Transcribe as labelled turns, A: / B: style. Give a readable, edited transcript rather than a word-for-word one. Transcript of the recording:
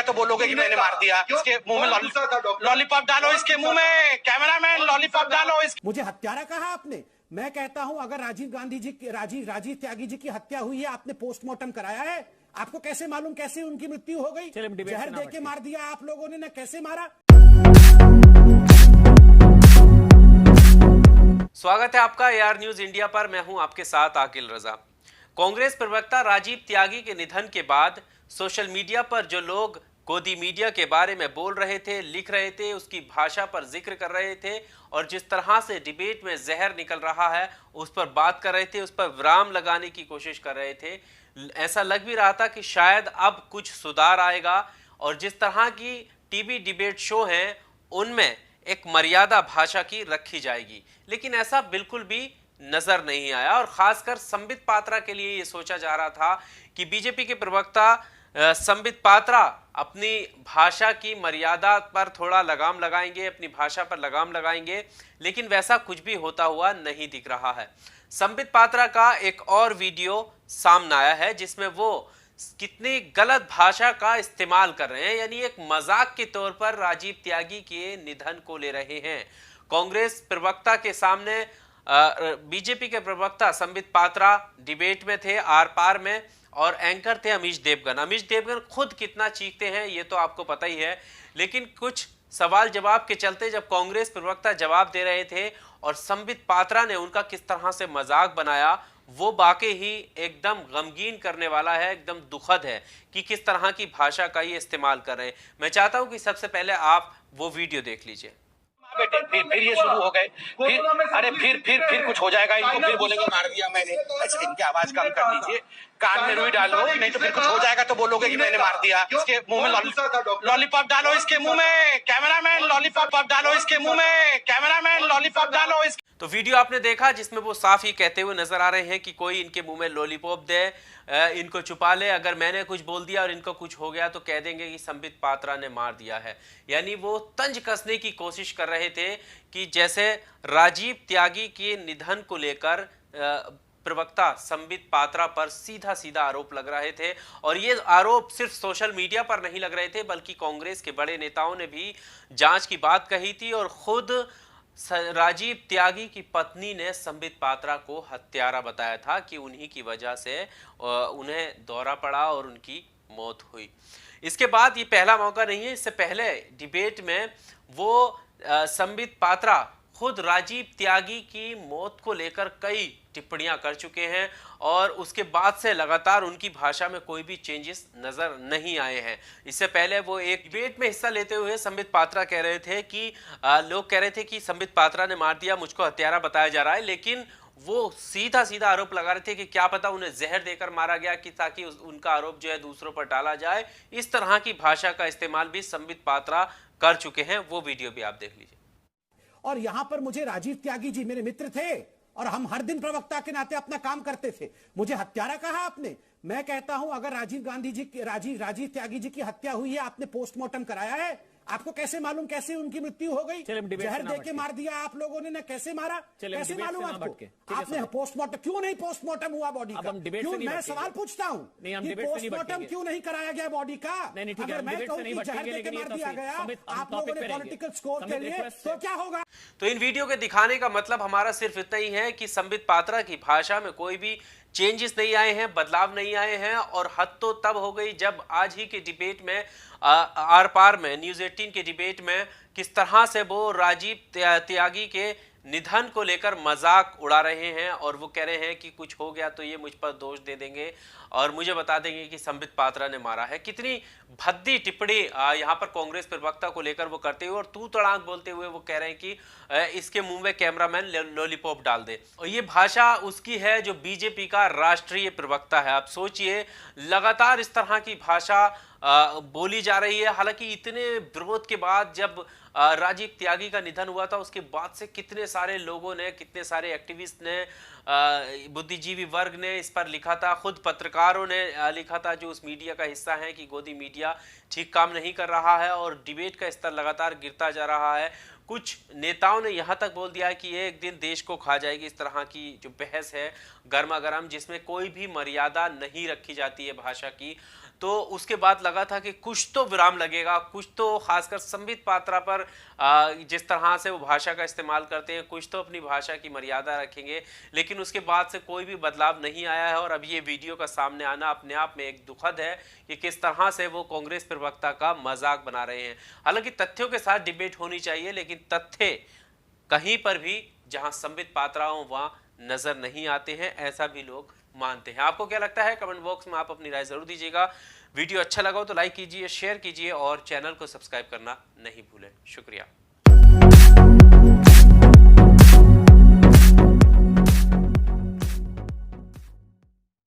A: तो बोलोगे कि मैंने मार दिया। इसके मुंह में लॉलीपॉप डालो, इसके मुंह में कैमरामैन लॉलीपॉप डालो।
B: मुझे हत्यारा कहा आपने। मैं कहता हूं अगर राजीव त्यागी जी की हत्या हुई है, आपने पोस्टमार्टम कराया है? आपको कैसे मालूम कैसे उनकी मृत्यु हो गई? जहर दे के मार दिया आप लोगों ने ना, कैसे मारा?
C: स्वागत है आपका एआर न्यूज इंडिया पर। मैं हूं आपके साथ आकिल रजा। कांग्रेस प्रवक्ता राजीव त्यागी के निधन के बाद सोशल मीडिया पर जो लोग गोदी मीडिया के बारे में बोल रहे थे, लिख रहे थे, उसकी भाषा पर जिक्र कर रहे थे और जिस तरह से डिबेट में जहर निकल रहा है उस पर बात कर रहे थे, उस पर विराम लगाने की कोशिश कर रहे थे, ऐसा लग भी रहा था कि शायद अब कुछ सुधार आएगा और जिस तरह की टीवी डिबेट शो हैं उनमें एक मर्यादा भाषा की रखी जाएगी, लेकिन ऐसा बिल्कुल भी नजर नहीं आया। और खासकर संबित पात्रा के लिए ये सोचा जा रहा था कि बीजेपी के प्रवक्ता संबित पात्रा अपनी भाषा की मर्यादा पर थोड़ा लगाम लगाएंगे, अपनी भाषा पर लगाम लगाएंगे, लेकिन वैसा कुछ भी होता हुआ नहीं दिख रहा है। संबित पात्रा का एक और वीडियो सामने आया है जिसमें वो कितनी गलत भाषा का इस्तेमाल कर रहे हैं, यानी एक मजाक के तौर पर राजीव त्यागी के निधन को ले रहे हैं। कांग्रेस प्रवक्ता के सामने बीजेपी के प्रवक्ता संबित पात्रा डिबेट में थे आर पार में और एंकर थे अमीश देवगन। अमीश देवगन खुद कितना चीखते हैं ये तो आपको पता ही है, लेकिन कुछ सवाल जवाब के चलते जब कांग्रेस प्रवक्ता जवाब दे रहे थे और संबित पात्रा ने उनका किस तरह से मजाक बनाया, वो वाकई ही एकदम गमगीन करने वाला है, एकदम दुखद है कि किस तरह की भाषा का ये इस्तेमाल कर रहे हैं। मैं चाहता हूं कि सबसे पहले आप वो वीडियो देख लीजिए।
A: बेटे फिर ये शुरू हो गए, फिर कुछ हो जाएगा, इनको फिर बोलेंगे मार दिया मैंने। अच्छा, इनकी आवाज कम कर दीजिए, कान में रुई डालो, नहीं तो फिर कुछ हो जाएगा तो बोलोगे कि मैंने मार दिया। इसके मुंह में लॉलीपॉप डालो, इसके मुंह में कैमरामैन लॉलीपॉप डालो, इसके मुंह में कैमरामैन लॉलीपॉप डालो।
C: तो वीडियो आपने देखा जिसमें वो साफ ही कहते हुए नजर आ रहे हैं कि कोई इनके मुंह में लॉलीपॉप दे, इनको छुपा ले, अगर मैंने कुछ बोल दिया और इनको कुछ हो गया तो कह देंगे कि संबित पात्रा ने मार दिया है। यानी वो तंज कसने की कोशिश कर रहे थे कि जैसे राजीव त्यागी के निधन को लेकर प्रवक्ता संबित पात्रा पर सीधा सीधा आरोप लग रहे थे और ये आरोप सिर्फ सोशल मीडिया पर नहीं लग रहे थे बल्कि कांग्रेस के बड़े नेताओं ने भी जांच की बात कही थी और खुद राजीव त्यागी की पत्नी ने संबित पात्रा को हत्यारा बताया था कि उन्हीं की वजह से उन्हें दौरा पड़ा और उनकी मौत हुई। इसके बाद ये पहला मौका नहीं है, इससे पहले डिबेट में वो संबित पात्रा खुद राजीव त्यागी की मौत को लेकर कई टिप्पणियां कर चुके हैं और उसके बाद से लगातार उनकी भाषा में कोई भी चेंजेस नजर नहीं आए हैं। इससे पहले वो एक डिबेट में हिस्सा लेते हुए संबित पात्रा कह रहे थे कि लोग कह रहे थे कि संबित पात्रा ने मार दिया, मुझको हत्यारा बताया जा रहा है, लेकिन वो सीधा सीधा आरोप लगा रहे थे कि क्या पता उन्हें जहर देकर मारा गया कि ताकि उनका आरोप जो है दूसरों पर डाला जाए। इस तरह की भाषा का इस्तेमाल भी संबित पात्रा कर चुके हैं। वो वीडियो भी आप देख लीजिए।
B: और यहां पर मुझे राजीव त्यागी जी मेरे मित्र थे और हम हर दिन प्रवक्ता के नाते अपना काम करते थे। मुझे हत्यारा कहा आपने। मैं कहता हूं अगर राजीव त्यागी जी की हत्या हुई है, आपने पोस्टमार्टम कराया है? आपको कैसे मालूम कैसे उनकी मृत्यु हो गई? जहर दे के मार दिया आप लोगों ने ना, कैसे मारा? कैसे मालूम आपको? आपने पोस्टमार्टम क्यों नहीं पोस्टमार्टम हुआ बॉडी का? क्यों? मैं सवाल पूछता हूं कि पोस्टमार्टम क्यों नहीं कराया गया बॉडी का? अगर मैं कहूं कि जहर दे के मार दिया गया आप लोगों ने पॉलिटिकल स्कोर के लिए, तो क्या होगा?
C: तो इन वीडियो के दिखाने का मतलब हमारा सिर्फ इतना ही है कि संबित पात्रा की भाषा में कोई भी चेंजेस नहीं आए हैं, बदलाव नहीं आए हैं और हद तो तब हो गई जब आज ही के डिबेट में आर पार में न्यूज़ 18 के डिबेट में किस तरह से वो राजीव त्यागी के निधन को लेकर मजाक उड़ा रहे हैं और वो कह रहे हैं कि कुछ हो गया तो ये मुझ पर दोष दे देंगे और मुझे बता देंगे कि संबित पात्रा ने मारा है। कितनी भद्दी टिप्पणी यहाँ पर कांग्रेस प्रवक्ता को लेकर वो करते हुए और तू तड़ाक बोलते हुए वो कह रहे हैं कि इसके मुंह में कैमरामैन लॉलीपॉप डाल दे। और ये भाषा उसकी है जो बीजेपी का राष्ट्रीय प्रवक्ता है। आप सोचिए लगातार इस तरह की भाषा बोली जा रही है। हालांकि इतने विरोध के बाद जब राजीव त्यागी का निधन हुआ था उसके बाद से कितने सारे लोगों ने, कितने सारे एक्टिविस्ट ने, बुद्धिजीवी वर्ग ने इस पर लिखा था, खुद पत्रकारों ने लिखा था जो उस मीडिया का हिस्सा है कि गोदी मीडिया ठीक काम नहीं कर रहा है और डिबेट का स्तर लगातार गिरता जा रहा है। कुछ नेताओं ने यहाँ तक बोल दिया कि एक दिन देश को खा जाएगी इस तरह की जो बहस है गर्मा गर्म, जिसमें कोई भी मर्यादा नहीं रखी जाती है भाषा की। तो उसके बाद लगा था कि कुछ तो विराम लगेगा, कुछ तो खासकर संबित पात्रा पर जिस तरह से वो भाषा का इस्तेमाल करते हैं, कुछ तो अपनी भाषा की मर्यादा रखेंगे। लेकिन उसके बाद से कोई भी बदलाव नहीं आया है और अब ये वीडियो का सामने आना अपने आप में एक दुखद है कि किस तरह से वो कांग्रेस प्रवक्ता का मजाक बना रहे हैं। हालांकि तथ्यों के साथ डिबेट होनी चाहिए, लेकिन तथ्य कहीं पर भी जहां संबित पात्रा हो वहां नजर नहीं आते हैं, ऐसा भी लोग मानते हैं। आपको क्या लगता है? कमेंट बॉक्स में आप अपनी राय जरूर दीजिएगा। वीडियो अच्छा लगा हो तो लाइक कीजिए, शेयर कीजिए और चैनल को सब्सक्राइब करना नहीं भूलें। शुक्रिया।